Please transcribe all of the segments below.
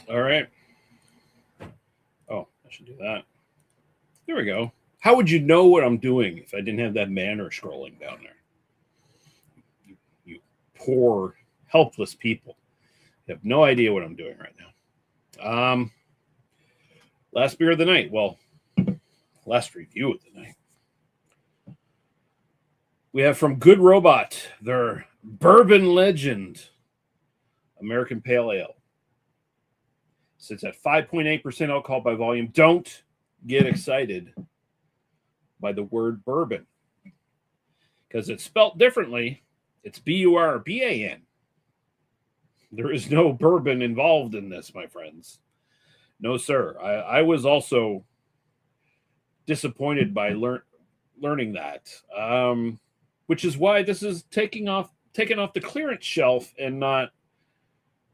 All right. Oh, I should do that. There we go. How would you know what I'm doing if I didn't have that banner scrolling down there? You poor, helpless people. You have no idea what I'm doing right now. Last beer of the night. Well, last review of the night. We have from Good Robot their Bourbon Legend American Pale Ale. Sits at 5.8% alcohol by volume. Don't get excited by the word bourbon because it's spelt differently. It's Burban. There is no bourbon involved in this, my friends. No, sir. I was also disappointed by learning that, which is why this is taken off the clearance shelf and not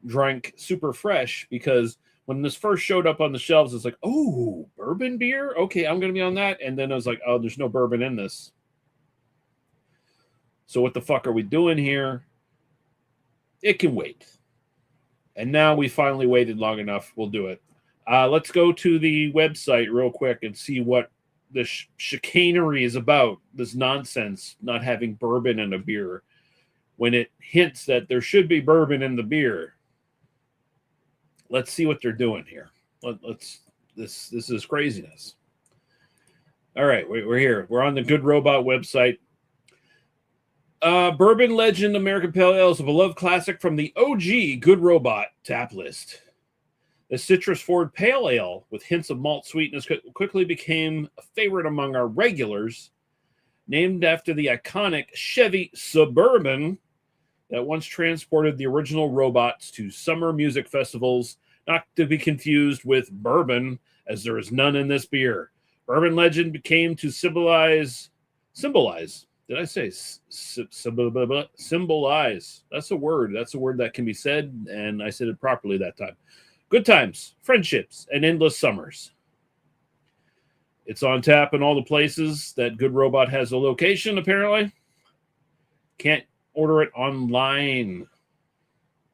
drank super fresh. Because when this first showed up on the shelves, it's like, oh, bourbon beer. Okay, I'm going to be on that. And then I was like, oh, there's no bourbon in this. So what the fuck are we doing here? It can wait. And now we finally waited long enough. We'll do it. Let's go to the website real quick and see what this chicanery is about. This nonsense, not having bourbon in a beer, when it hints that there should be bourbon in the beer. Let's see what they're doing here. This is craziness. All right, we're here. We're on the Good Robot website. Bourbon Legend American Pale Ale is a beloved classic from the OG Good Robot tap list. The citrus-forward pale ale with hints of malt sweetness quickly became a favorite among our regulars, named after the iconic Chevy Suburban that once transported the original robots to summer music festivals, not to be confused with bourbon, as there is none in this beer. Bourbon Legend became to symbolize. Did I say symbolize? That's a word. That's a word that can be said, and I said it properly that time. Good times, friendships, and endless summers. It's on tap in all the places that Good Robot has a location, apparently. Can't order it online,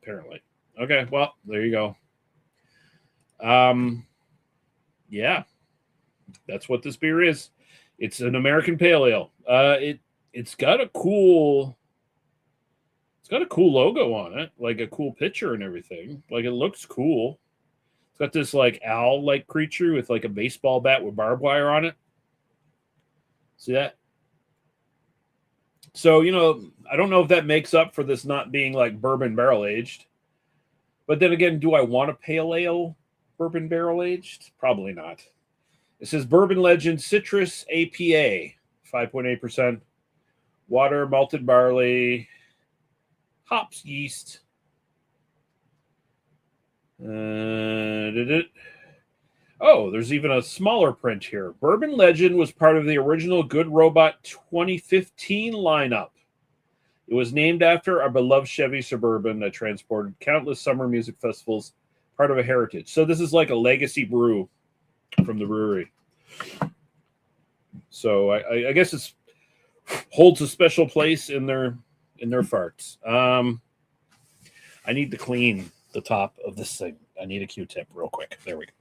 apparently. Okay, well, there you go. Yeah, that's what this beer is. It's an American Pale Ale. It's got a cool logo on it, like a cool picture and everything. Like it looks cool. It's got this like owl-like creature with like a baseball bat with barbed wire on it. See that? So, I don't know if that makes up for this not being like bourbon barrel aged. But then again, do I want a pale ale bourbon barrel aged? Probably not. It says Bourbon Legend Citrus APA, 5.8%. Water, malted barley, hops, yeast. Oh, there's even a smaller print here. Bourbon Legend was part of the original Good Robot 2015 lineup. It was named after our beloved Chevy Suburban that transported countless summer music festivals, part of a heritage. So this is like a legacy brew from the brewery. So I guess it's holds a special place in their farts. I need to clean the top of this thing. I need a Q-tip real quick. There we go.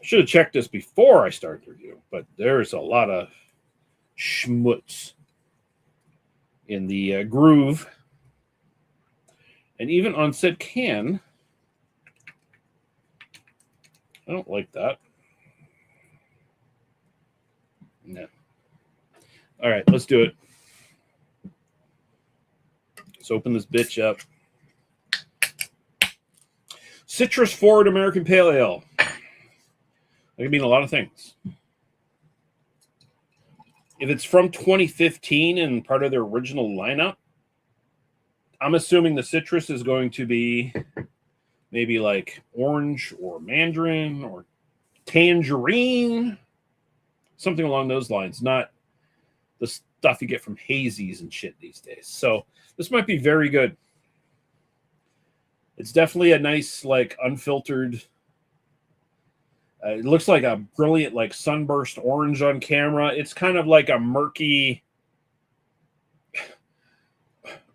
Should have checked this before I started the review, but there's a lot of schmutz in the groove. And even on said can, I don't like that. No. All right, let's do it. Let's open this bitch up. Citrus forward American Pale Ale. That can mean a lot of things. If it's from 2015 and part of their original lineup, I'm assuming the citrus is going to be maybe like orange or mandarin or tangerine, something along those lines, not the stuff you get from hazies and shit these days. So this might be very good. It's definitely a nice, like, unfiltered. It looks like a brilliant, like, sunburst orange on camera. It's kind of like a murky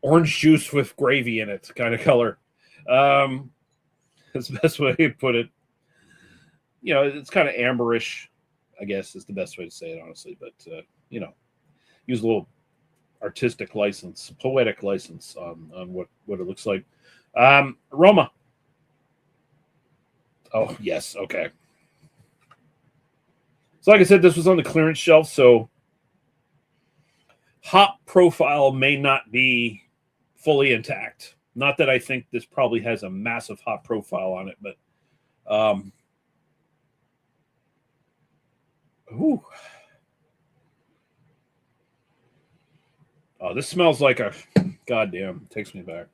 orange juice with gravy in it kind of color. That's the best way to put it. You know, it's kind of amberish, I guess is the best way to say it, honestly. But, you know, use a little artistic license, poetic license on what it looks like. Aroma. Oh, yes. Okay. So like I said, this was on the clearance shelf, so hop profile may not be fully intact. Not that I think this probably has a massive hop profile on it, but ooh. Oh, this smells like a goddamn, takes me back.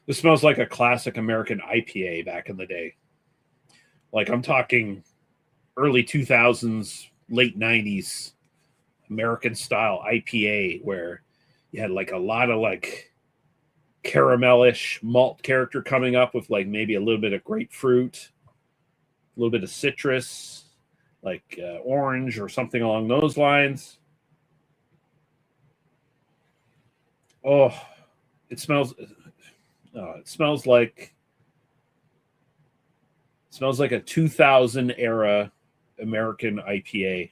This smells like a classic American IPA back in the day. Like I'm talking early 2000s, late 90s American style IPA where you had like a lot of like caramelish malt character coming up with like maybe a little bit of grapefruit, a little bit of citrus, like orange or something along those lines. Oh, it smells like a 2000 era American IPA.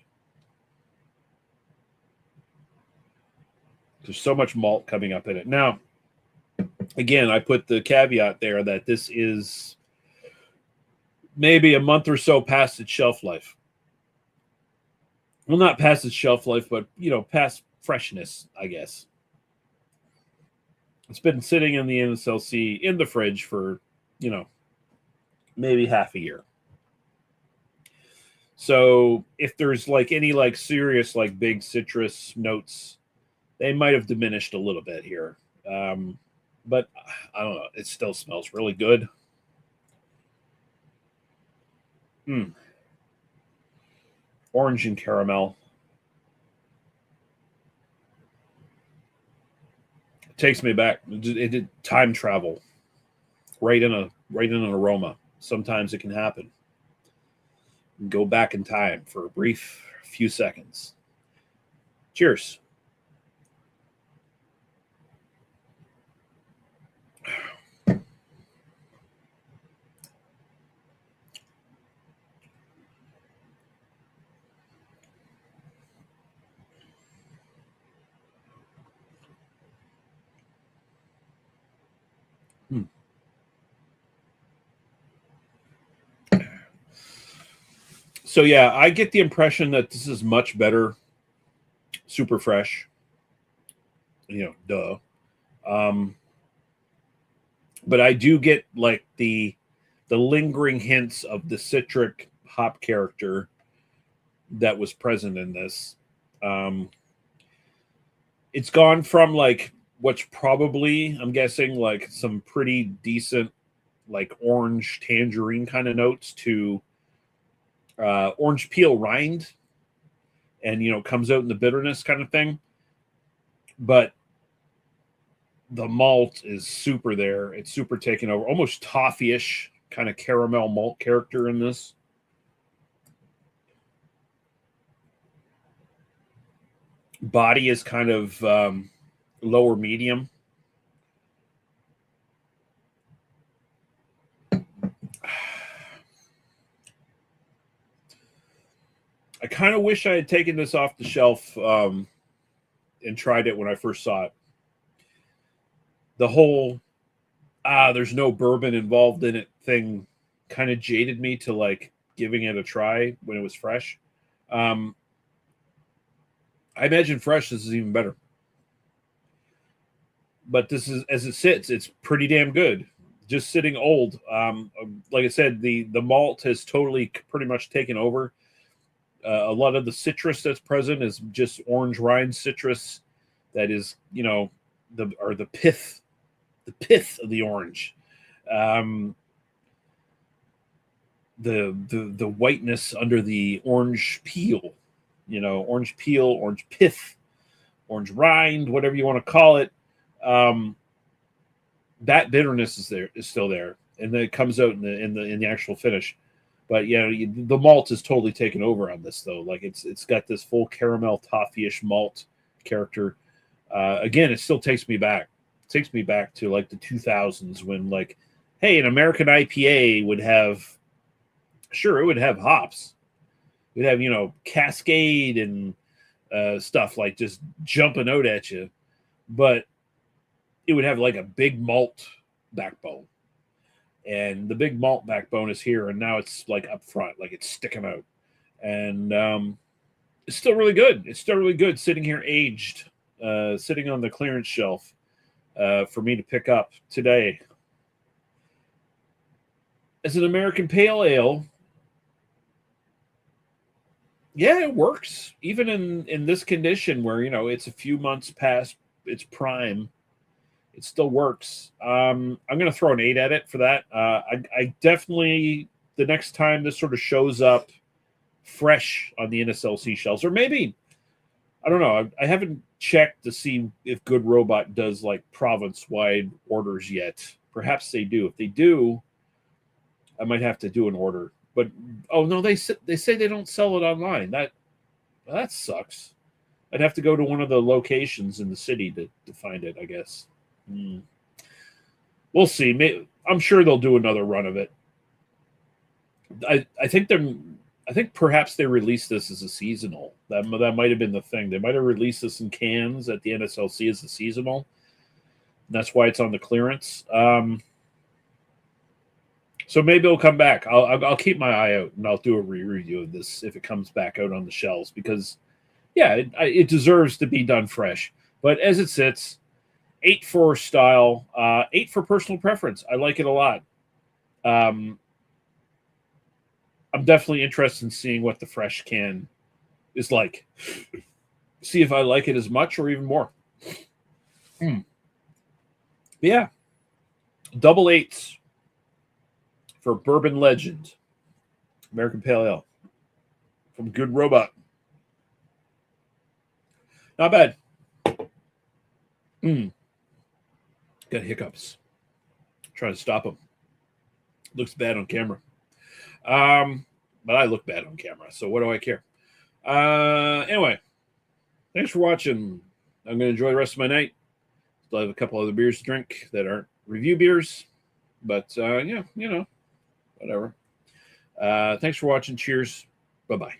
There's so much malt coming up in it. Now, again, I put the caveat there that this is maybe a month or so past its shelf life. Well, not past its shelf life, but, you know, past freshness, I guess. It's been sitting in the NSLC in the fridge for, you know, maybe half a year. So if there's like any like serious like big citrus notes, they might have diminished a little bit here. But I don't know. It still smells really good. Orange and caramel. It takes me back. It did time travel. Right in an aroma. Sometimes it can happen. Go back in time for a brief few seconds. Cheers. So yeah, I get the impression that this is much better, super fresh. You know, duh. But I do get like the lingering hints of the citric hop character that was present in this. It's gone from like what's probably, I'm guessing, like some pretty decent like orange tangerine kind of notes to orange peel rind, and you know, comes out in the bitterness kind of thing. But the malt is super there. It's super taken over, almost toffee-ish kind of caramel malt character in this. Body is kind of lower medium. I kind of wish I had taken this off the shelf and tried it when I first saw it. The whole there's no bourbon involved in it thing kind of jaded me to like giving it a try when it was fresh. I imagine fresh this is even better. But this is, as it sits, it's pretty damn good. Just sitting old. Like I said, the malt has totally pretty much taken over. A lot of the citrus that's present is just orange rind citrus that is, you know, the pith of the orange. The whiteness under the orange peel, you know, orange peel, orange pith, orange rind, whatever you want to call it. That bitterness is still there, and then it comes out in the actual finish. But yeah, the malt is totally taken over on this though. Like it's got this full caramel toffee-ish malt character. Again, it still takes me back. It takes me back to like the 2000s when, like, hey, an American IPA would have, sure, it would have hops. It would have, Cascade and stuff like just jumping out at you. But it would have like a big malt backbone. And the big malt backbone is here, and now it's like up front, like it's sticking out. And it's still really good. It's still really good sitting here aged, sitting on the clearance shelf for me to pick up today. As an American pale ale, yeah, it works. Even in this condition where, it's a few months past its prime, it still works. I'm going to throw an 8 at it for that. I definitely, the next time this sort of shows up fresh on the NSLC shelves, or maybe, I don't know, I haven't checked to see if Good Robot does like province-wide orders yet. Perhaps they do. If they do, I might have to do an order. But oh no, they say they don't sell it online. That sucks. I'd have to go to one of the locations in the city to find it, I guess. We'll see. I'm sure they'll do another run of it. I think perhaps they released this as a seasonal. That might have been the thing. They might have released this in cans at the NSLC as a seasonal. And that's why it's on the clearance. So maybe it'll come back. I'll keep my eye out, and I'll do a re-review of this if it comes back out on the shelves, because, yeah, it deserves to be done fresh. But as it sits, 8 for style, 8 for personal preference. I like it a lot. I'm definitely interested in seeing what the fresh can is like. See if I like it as much or even more. But yeah, double 8s for Bourbon Legend, American Pale Ale from Good Robot. Not bad. Got hiccups. Trying to stop them. Looks bad on camera. But I look bad on camera, so what do I care? Anyway, thanks for watching. I'm going to enjoy the rest of my night. Still have a couple other beers to drink that aren't review beers, but yeah, whatever. Thanks for watching. Cheers. Bye-bye.